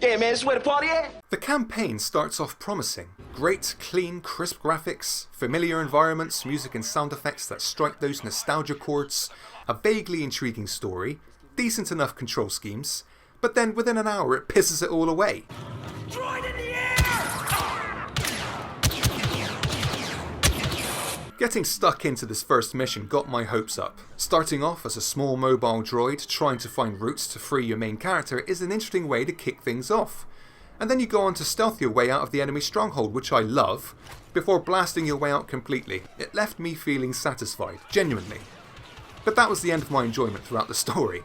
Yeah, man, this is where the party at. The campaign starts off promising. Great, clean, crisp graphics, familiar environments, music and sound effects that strike those nostalgia chords, a vaguely intriguing story, decent enough control schemes, but then within an hour it pisses it all away. Droid in the air! Getting stuck into this first mission got my hopes up. Starting off as a small mobile droid trying to find routes to free your main character is an interesting way to kick things off. And then you go on to stealth your way out of the enemy stronghold, which I love, before blasting your way out completely. It left me feeling satisfied, genuinely. But that was the end of my enjoyment throughout the story.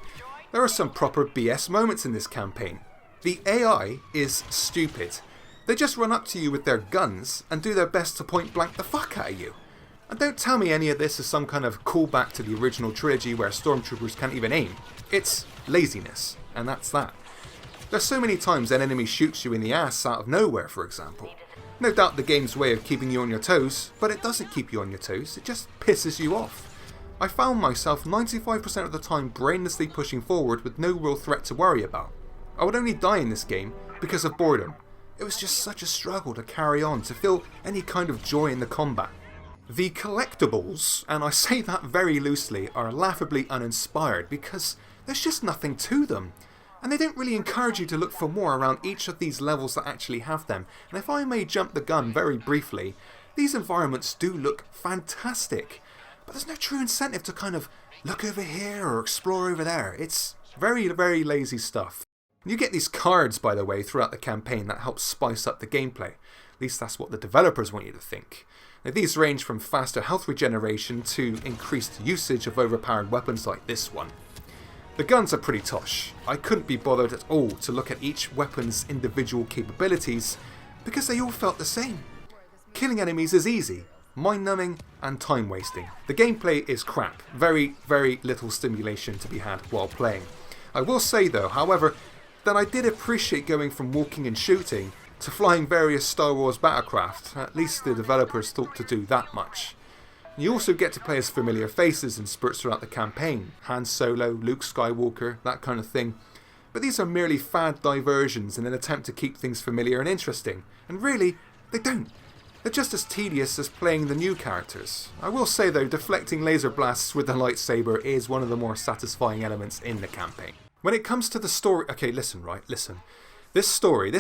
There are some proper BS moments in this campaign. The AI is stupid. They just run up to you with their guns and do their best to point blank the fuck out of you. And don't tell me any of this is some kind of callback to the original trilogy where stormtroopers can't even aim. It's laziness, and that's that. There's so many times an enemy shoots you in the ass out of nowhere, for example. No doubt the game's way of keeping you on your toes, but it doesn't keep you on your toes, it just pisses you off. I found myself 95% of the time brainlessly pushing forward with no real threat to worry about. I would only die in this game because of boredom. It was just such a struggle to carry on, to feel any kind of joy in the combat. The collectibles, and I say that very loosely, are laughably uninspired because there's just nothing to them. And they don't really encourage you to look for more around each of these levels that actually have them. And if I may jump the gun very briefly, these environments do look fantastic. But there's no true incentive to kind of look over here or explore over there. It's very, very lazy stuff. You get these cards, by the way, throughout the campaign that help spice up the gameplay. At least that's what the developers want you to think. Now, these range from faster health regeneration to increased usage of overpowered weapons like this one. The guns are pretty tosh. I couldn't be bothered at all to look at each weapon's individual capabilities because they all felt the same. Killing enemies is easy, mind-numbing and time-wasting. The gameplay is crap. Very, very little stimulation to be had while playing. I will say though, however, that I did appreciate going from walking and shooting to flying various Star Wars battlecraft. At least the developers thought to do that much. You also get to play as familiar faces in spurts throughout the campaign. Han Solo, Luke Skywalker, that kind of thing. But these are merely fad diversions in an attempt to keep things familiar and interesting. And really, they don't. They're just as tedious as playing the new characters. I will say though, deflecting laser blasts with the lightsaber is one of the more satisfying elements in the campaign. When it comes to the story... Okay, listen. This story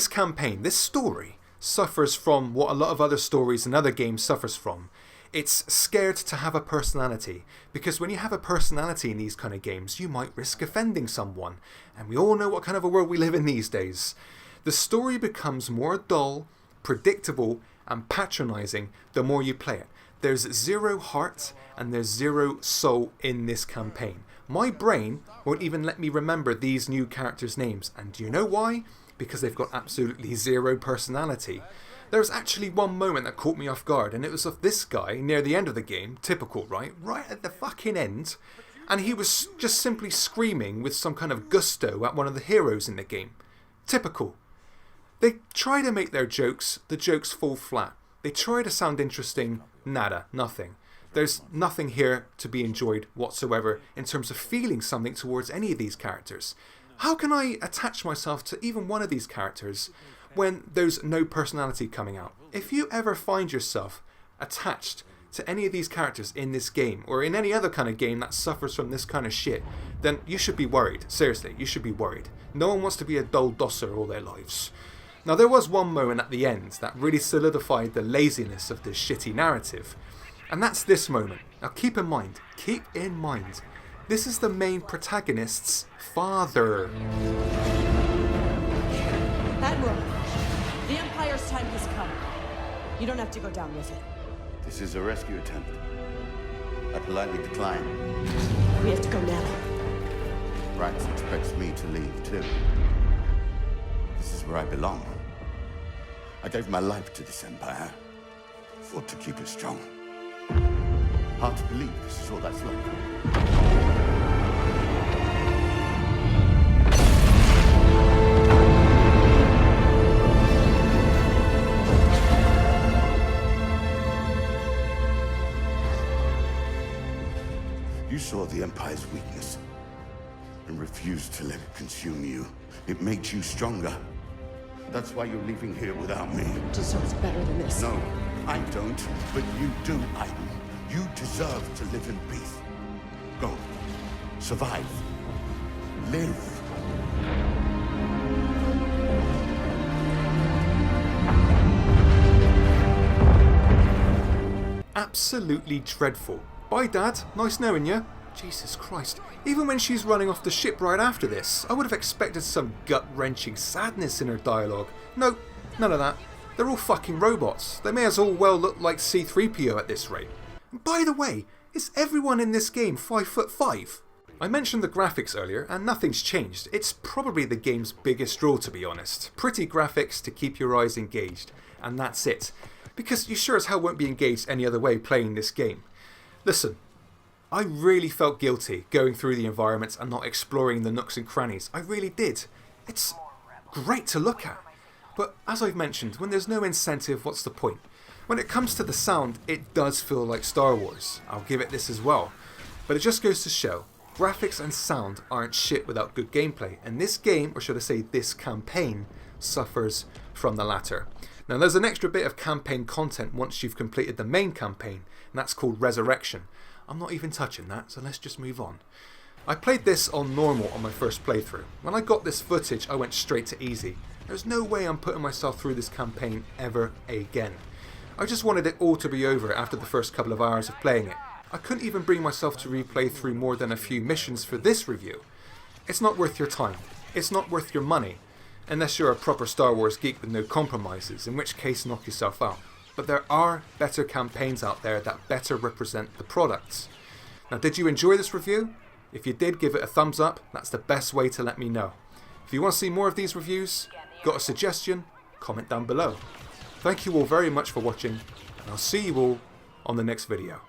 suffers from what a lot of other stories and other games suffers from. It's scared to have a personality, because when you have a personality in these kind of games, you might risk offending someone, and we all know what kind of a world we live in these days. The story becomes more dull, predictable, and patronising the more you play it. There's zero heart, and there's zero soul in this campaign. My brain won't even let me remember these new characters' names, and do you know why? Because they've got absolutely zero personality. There was actually one moment that caught me off guard, and it was of this guy near the end of the game, typical, right at the fucking end, and he was just simply screaming with some kind of gusto at one of the heroes in the game. Typical. They try to make their jokes, the jokes fall flat. They try to sound interesting, nada, nothing. There's nothing here to be enjoyed whatsoever in terms of feeling something towards any of these characters. How can I attach myself to even one of these characters when there's no personality coming out? If you ever find yourself attached to any of these characters in this game, or in any other kind of game that suffers from this kind of shit, then you should be worried. Seriously, you should be worried. No one wants to be a dull dosser all their lives. Now, there was one moment at the end that really solidified the laziness of this shitty narrative, and that's this moment. Now keep in mind, this is the main protagonist's father. Admiral, the Empire's time has come. You don't have to go down with it. This is a rescue attempt. I politely decline. We have to go now. Brax expects me to leave too. This is where I belong. I gave my life to this Empire. Fought to keep it strong. Hard to believe this is all that's left. You saw the Empire's weakness and refused to let it consume you. It made you stronger. That's why you're leaving here without me. Deserves better than this. No, I don't, but you do, Aiden. You deserve to live in peace. Go. Survive. Live. Absolutely dreadful. Bye, Dad. Nice knowing you. Jesus Christ. Even when she's running off the ship right after this, I would have expected some gut-wrenching sadness in her dialogue. Nope, none of that. They're all fucking robots. They may as well look like C-3PO at this rate. And by the way, is everyone in this game 5'5"? I mentioned the graphics earlier, and nothing's changed. It's probably the game's biggest draw, to be honest. Pretty graphics to keep your eyes engaged, and that's it. Because you sure as hell won't be engaged any other way playing this game. Listen, I really felt guilty going through the environments and not exploring the nooks and crannies. I really did. It's great to look at. But as I've mentioned, when there's no incentive, what's the point? When it comes to the sound, it does feel like Star Wars. I'll give it this as well. But it just goes to show, graphics and sound aren't shit without good gameplay. And this game, or should I say this campaign, suffers from the latter. Now there's an extra bit of campaign content once you've completed the main campaign, and that's called Resurrection. I'm not even touching that, so let's just move on. I played this on normal on my first playthrough. When I got this footage, I went straight to easy. There's no way I'm putting myself through this campaign ever again. I just wanted it all to be over after the first couple of hours of playing it. I couldn't even bring myself to replay through more than a few missions for this review. It's not worth your time. It's not worth your money. Unless you're a proper Star Wars geek with no compromises, in which case knock yourself out. But there are better campaigns out there that better represent the products. Now, did you enjoy this review? If you did, give it a thumbs up. That's the best way to let me know. If you want to see more of these reviews, got a suggestion, comment down below. Thank you all very much for watching, and I'll see you all on the next video.